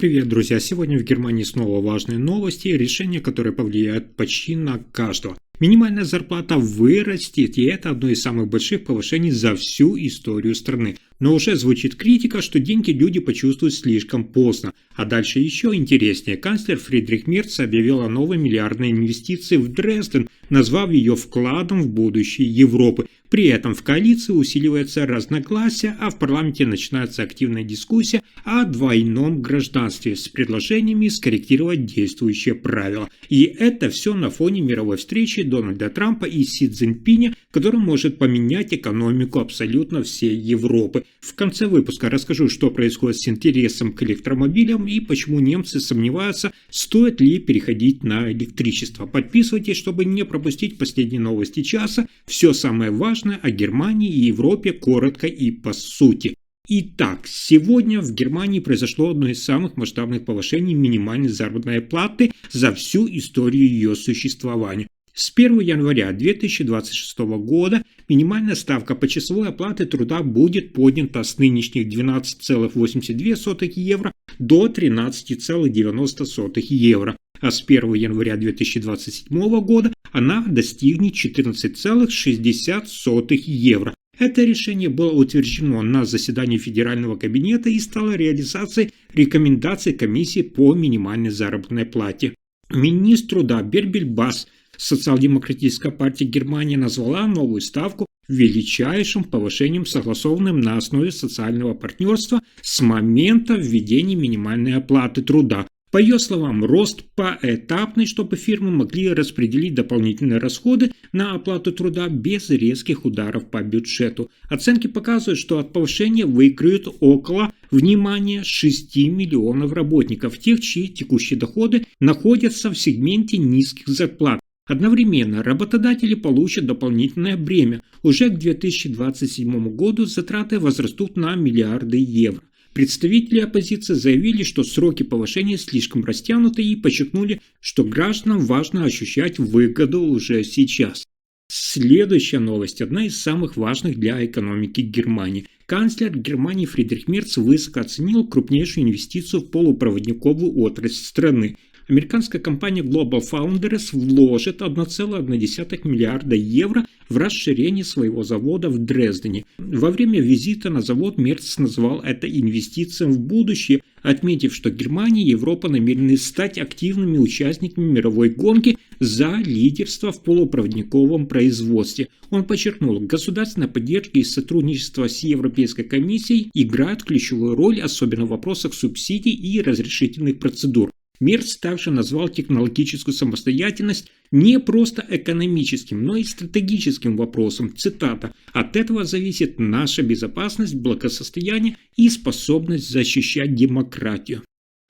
Привет, друзья! Сегодня в Германии снова важные новости, решения, которые повлияют почти на каждого. Минимальная зарплата вырастет, и это одно из самых больших повышений за всю историю страны. Но уже звучит критика, что деньги люди почувствуют слишком поздно. А дальше еще интереснее. Канцлер Фридрих Мерц объявил о новой миллиардной инвестиции в Дрезден, назвав ее вкладом в будущее Европы. При этом в коалиции усиливается разногласия, а в парламенте начинается активная дискуссия о двойном гражданстве с предложениями скорректировать действующие правила. И это все на фоне мировой встречи Дональда Трампа и Си Цзиньпиня, который может поменять экономику абсолютно всей Европы. В конце выпуска расскажу, что происходит с интересом к электромобилям и почему немцы сомневаются, стоит ли переходить на электричество. Подписывайтесь, чтобы не пропустить последние новости часа. Все самое важное о Германии и Европе коротко и по сути. Итак, сегодня в Германии произошло одно из самых масштабных повышений минимальной заработной платы за всю историю ее существования. С 1 января 2026 года минимальная ставка почасовой оплаты труда будет поднята с нынешних 12,82 евро до 13,90 евро, а с 1 января 2027 года она достигнет 14,60 евро. Это решение было утверждено на заседании Федерального кабинета и стало реализацией рекомендаций комиссии по минимальной заработной плате. Министр труда Бербель Бас, Социал-демократическая партия Германии, назвала новую ставку величайшим повышением, согласованным на основе социального партнерства с момента введения минимальной оплаты труда. По ее словам, рост поэтапный, чтобы фирмы могли распределить дополнительные расходы на оплату труда без резких ударов по бюджету. Оценки показывают, что от повышения выиграют около, внимание, 6 миллионов работников, тех, чьи текущие доходы находятся в сегменте низких зарплат. Одновременно работодатели получат дополнительное бремя. Уже к 2027 году затраты возрастут на миллиарды евро. Представители оппозиции заявили, что сроки повышения слишком растянуты и подчеркнули, что гражданам важно ощущать выгоду уже сейчас. Следующая новость – одна из самых важных для экономики Германии. Канцлер Германии Фридрих Мерц высоко оценил крупнейшую инвестицию в полупроводниковую отрасль страны. Американская компания Global Foundries вложит 1,1 миллиарда евро в расширение своего завода в Дрездене. Во время визита на завод Мерц назвал это инвестицией в будущее, отметив, что Германия и Европа намерены стать активными участниками мировой гонки за лидерство в полупроводниковом производстве. Он подчеркнул, государственная поддержка и сотрудничество с Европейской комиссией играют ключевую роль, особенно в вопросах субсидий и разрешительных процедур. Мерц также назвал технологическую самостоятельность не просто экономическим, но и стратегическим вопросом. Цитата: «От этого зависит наша безопасность, благосостояние и способность защищать демократию».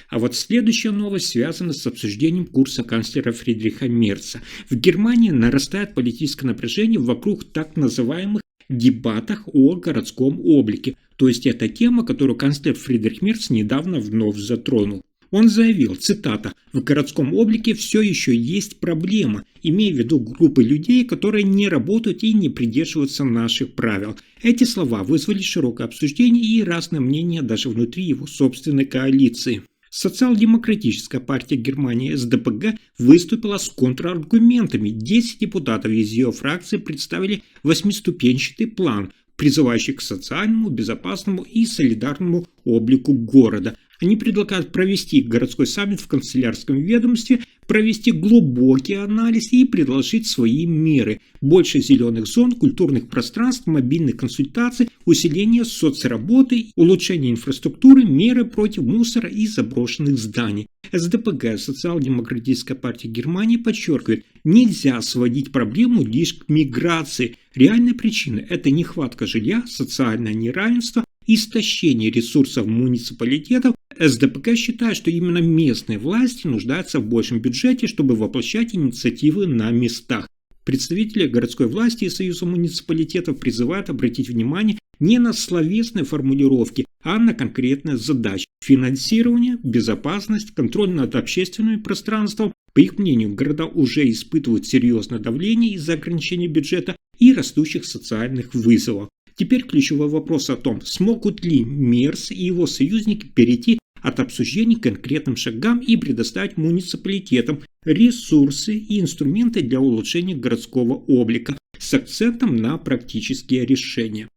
А вот следующая новость связана с обсуждением курса канцлера Фридриха Мерца. В Германии нарастает политическое напряжение вокруг так называемых дебатах о городском облике. То есть это тема, которую канцлер Фридрих Мерц недавно вновь затронул. Он заявил, цитата: «В городском облике все еще есть проблема, имея в виду группы людей, которые не работают и не придерживаются наших правил». Эти слова вызвали широкое обсуждение и разные мнения даже внутри его собственной коалиции. Социал-демократическая партия Германии СДПГ выступила с контраргументами. 10 депутатов из ее фракции представили 8-ступенчатый план, призывающий к социальному, безопасному и солидарному облику города. Они предлагают провести городской саммит в канцелярском ведомстве, провести глубокий анализ и предложить свои меры. Больше зеленых зон, культурных пространств, мобильных консультаций, усиление соцработы, улучшение инфраструктуры, меры против мусора и заброшенных зданий. СДПГ, Социал-демократическая партия Германии, подчеркивает, нельзя сводить проблему лишь к миграции. Реальная причина – это нехватка жилья, социальное неравенство, истощение ресурсов муниципалитетов. СДПГ считает, что именно местные власти нуждаются в большем бюджете, чтобы воплощать инициативы на местах. Представители городской власти и Союза муниципалитетов призывают обратить внимание не на словесные формулировки, а на конкретные задачи. Финансирование, безопасность, контроль над общественным пространством. По их мнению, города уже испытывают серьезное давление из-за ограничения бюджета и растущих социальных вызовов. Теперь ключевой вопрос о том, смогут ли Мерц и его союзники перейти от обсуждений к конкретным шагам и предоставить муниципалитетам ресурсы и инструменты для улучшения городского облика с акцентом на практические решения.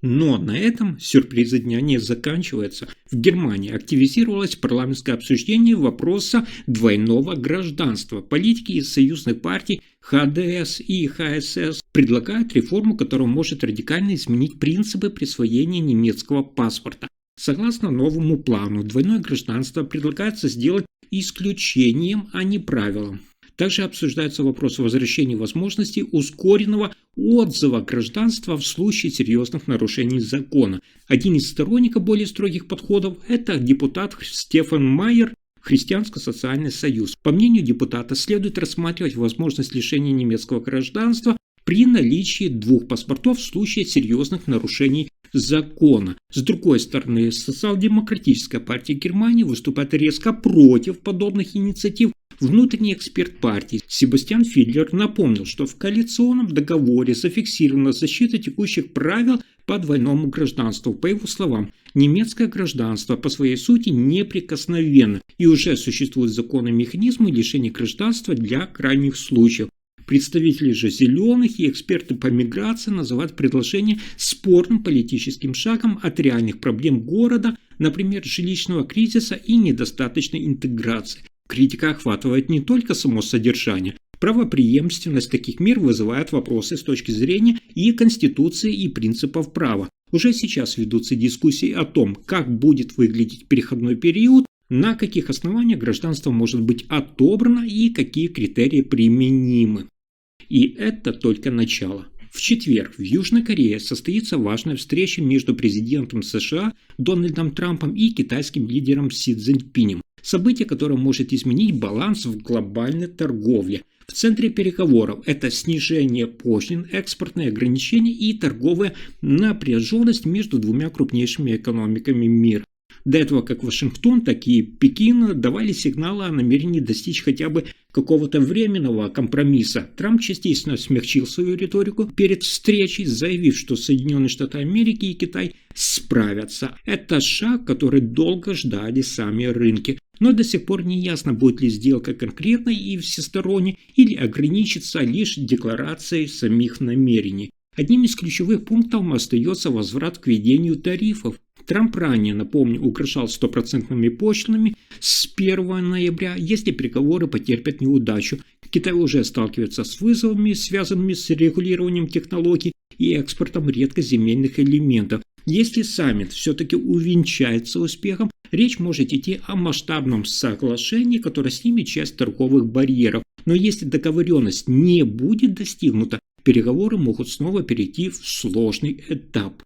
Но на этом сюрпризы дня не заканчиваются. В Германии активизировалось парламентское обсуждение вопроса двойного гражданства. Политики из союзных партий ХДС и ХСС предлагают реформу, которая может радикально изменить принципы присвоения немецкого паспорта. Согласно новому плану, двойное гражданство предлагается сделать исключением, а не правилом. Также обсуждается вопрос возвращения возможности ускоренного отзыва гражданства в случае серьезных нарушений закона. Один из сторонников более строгих подходов – это депутат Стефан Майер, Христианско-социальный союз. По мнению депутата, следует рассматривать возможность лишения немецкого гражданства при наличии двух паспортов в случае серьезных нарушений закона. С другой стороны, Социал-демократическая партия Германии выступает резко против подобных инициатив. Внутренний эксперт партии Себастьян Фидлер напомнил, что в коалиционном договоре зафиксирована защита текущих правил по двойному гражданству. По его словам, немецкое гражданство по своей сути неприкосновенно и уже существуют законные механизмы лишения гражданства для крайних случаев. Представители же зеленых и эксперты по миграции называют предложение спорным политическим шагом от реальных проблем города, например, жилищного кризиса и недостаточной интеграции. Критика охватывает не только само содержание. Правопреемственность таких мер вызывает вопросы с точки зрения и Конституции, и принципов права. Уже сейчас ведутся дискуссии о том, как будет выглядеть переходной период, на каких основаниях гражданство может быть отобрано и какие критерии применимы. И это только начало. В четверг в Южной Корее состоится важная встреча между президентом США Дональдом Трампом и китайским лидером Си Цзиньпинем. Событие, которое может изменить баланс в глобальной торговле. В центре переговоров это снижение пошлин, экспортные ограничения и торговая напряженность между двумя крупнейшими экономиками мира. До этого как Вашингтон, так и Пекин давали сигналы о намерении достичь хотя бы какого-то временного компромисса. Трамп частично смягчил свою риторику перед встречей, заявив, что Соединенные Штаты Америки и Китай справятся. Это шаг, который долго ждали сами рынки. Но до сих пор не ясно, будет ли сделка конкретной и всесторонней, или ограничится лишь декларацией самих намерений. Одним из ключевых пунктов остается возврат к введению тарифов. Трамп ранее, напомню, угрожал 100% пошлинами с 1 ноября, если переговоры потерпят неудачу. Китай уже сталкивается с вызовами, связанными с регулированием технологий и экспортом редкоземельных элементов. Если саммит все-таки увенчается успехом, речь может идти о масштабном соглашении, которое снимет часть торговых барьеров. Но если договоренность не будет достигнута, переговоры могут снова перейти в сложный этап.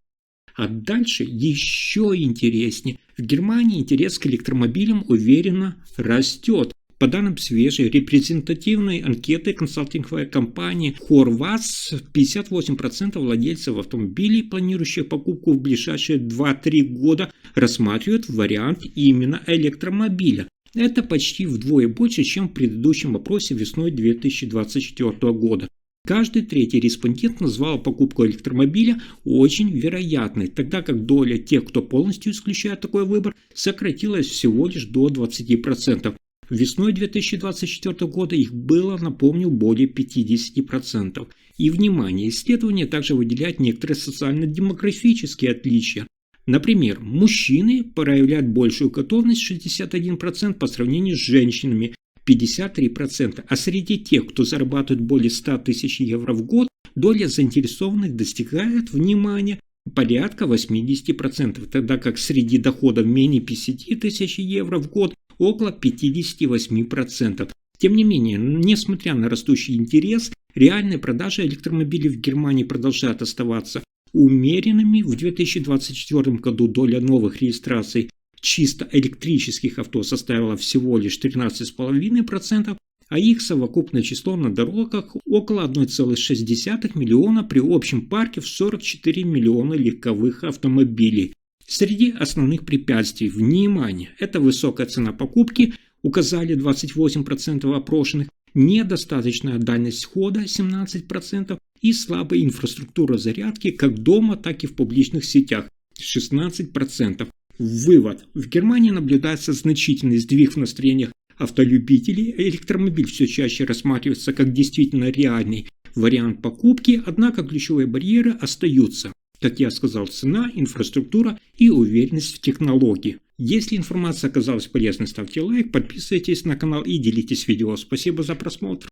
А дальше еще интереснее. В Германии интерес к электромобилям уверенно растет. По данным свежей репрезентативной анкеты консалтинговой компании Хорватс, 58% владельцев автомобилей, планирующих покупку в ближайшие 2-3 года, рассматривают вариант именно электромобиля. Это почти вдвое больше, чем в предыдущем опросе весной 2024 года. Каждый третий респондент назвал покупку электромобиля очень вероятной, тогда как доля тех, кто полностью исключает такой выбор, сократилась всего лишь до 20%. Весной 2024 года их было, напомню, более 50%. И, внимание, исследование также выделяет некоторые социально-демографические отличия. Например, мужчины проявляют большую готовность 61% по сравнению с женщинами 53%, а среди тех, кто зарабатывает более 100 тысяч евро в год, доля заинтересованных достигает, внимания, порядка 80%, тогда как среди доходов менее 50 тысяч евро в год около 58%. Тем не менее, несмотря на растущий интерес, реальные продажи электромобилей в Германии продолжают оставаться умеренными. В 2024 году доля новых регистраций чисто электрических авто составила всего лишь 13,5%, а их совокупное число на дорогах около 1,6 миллиона при общем парке в 44 миллиона легковых автомобилей. Среди основных препятствий, внимание, это высокая цена покупки, указали 28% опрошенных, недостаточная дальность хода 17% и слабая инфраструктура зарядки как дома, так и в публичных сетях 16%. Вывод. В Германии наблюдается значительный сдвиг в настроениях автолюбителей. Электромобиль все чаще рассматривается как действительно реальный вариант покупки, однако ключевые барьеры остаются. Как я сказал, цена, инфраструктура и уверенность в технологии. Если информация оказалась полезной, ставьте лайк, подписывайтесь на канал и делитесь видео. Спасибо за просмотр.